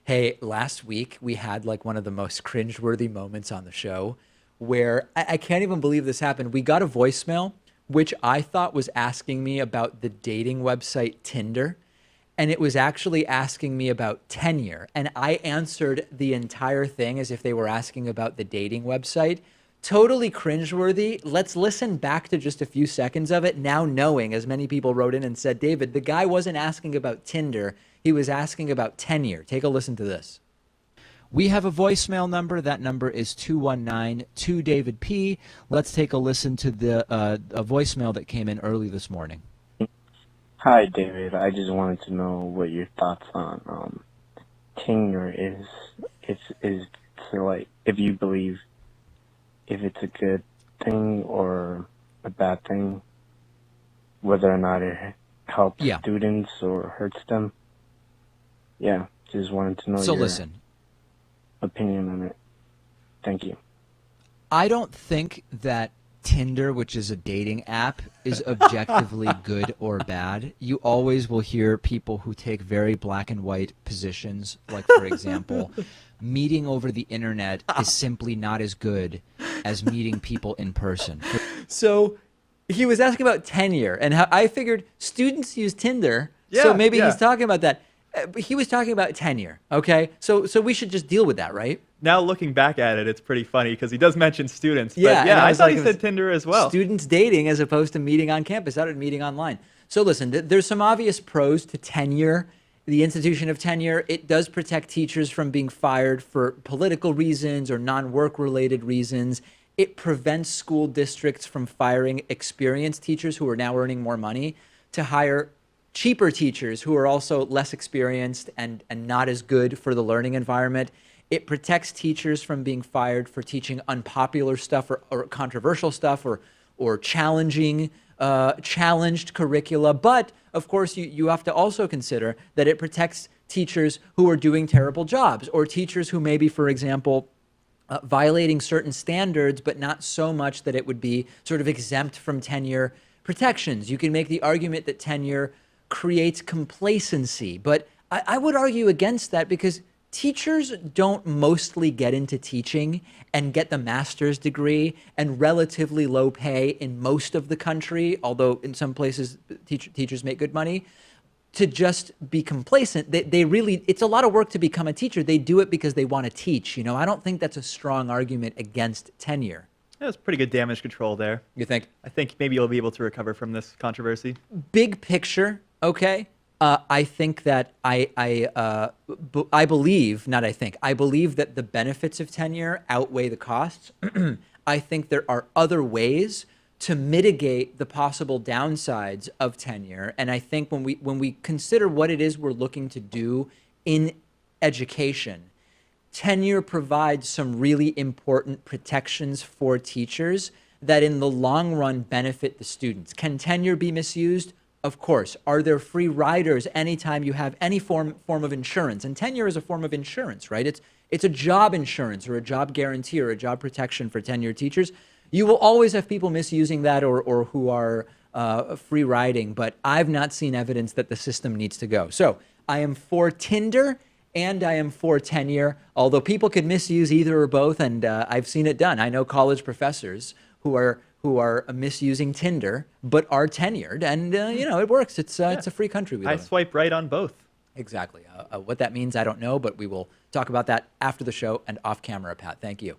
Hey, last week we had like one of the most cringeworthy moments on the show where I can't even believe this happened. We got a voicemail, which I thought was asking me about the dating website Tinder. And it was actually asking me about tenure. And I answered the entire thing as if they were asking about the dating website. Totally cringeworthy. Let's listen back to just a few seconds of it now, knowing, as many people wrote in and said, David, the guy wasn't asking about Tinder. He was asking about tenure. Take a listen to this. We have a voicemail number. That number is 219-2 David P. Let's take a listen to the a voicemail that came in early this morning. Hi, David. I just wanted to know what your thoughts on tenure is. Is so like if you believe if it's a good thing or a bad thing, whether or not it helps Yeah. students or hurts them. Yeah, just wanted to know So your listen, opinion on it. Thank you. I don't think that Tinder, which is a dating app, is objectively good or bad. You always will hear people who take very black and white positions, like, for example, meeting over the internet is simply not as good as meeting people in person. So he was asking about tenure, and how I figured students use Tinder, so Yeah, maybe he's yeah. talking about that. But he was talking about tenure, okay? So we should just deal with that, right? Now looking back at it, it's pretty funny because he does mention students. But Yeah, and yeah, I I was thought like, he it was said Tinder as well. students dating as opposed to meeting on campus, out at meeting online. So listen, there's some obvious pros to tenure. The institution of tenure, it does protect teachers from being fired for political reasons or non-work related reasons. It prevents school districts from firing experienced teachers who are now earning more money to hire cheaper teachers who are also less experienced and not as good for the learning environment. It protects teachers from being fired for teaching unpopular stuff or controversial stuff or challenged curricula. But of course, you have to also consider that it protects teachers who are doing terrible jobs or teachers who maybe, for example, violating certain standards, but not so much that it would be sort of exempt from tenure protections. You can make the argument that tenure creates complacency, but I would argue against that because teachers don't mostly get into teaching and get the master's degree and relatively low pay in most of the country, although in some places teachers make good money, to just be complacent. They really, it's a lot of work to become a teacher. They do it because they want to teach. I don't think that's a strong argument against tenure. That's pretty good damage control there. You think? I think maybe you'll be able to recover from this controversy. Big picture, okay? I think that I believe, not I think, I believe that the benefits of tenure outweigh the costs. I think there are other ways to mitigate the possible downsides of tenure. And I think when we consider what it is we're looking to do in education, tenure provides some really important protections for teachers that in the long run benefit the students. Can tenure be misused? Of course. Are there free riders anytime you have any form of insurance? And tenure is a form of insurance, right? It's a job insurance or a job guarantee or a job protection for tenured teachers. You will always have people misusing that or who are free riding, but I've not seen evidence that the system needs to go. So I am for Tinder and I am for tenure, although people could misuse either or both, and I've seen it done. I know college professors who are misusing Tinder but are tenured, and it works. It's a free country we I live in. swipe right on both. Exactly. What that means, I don't know, but we will talk about that after the show and off camera, Pat. Thank you.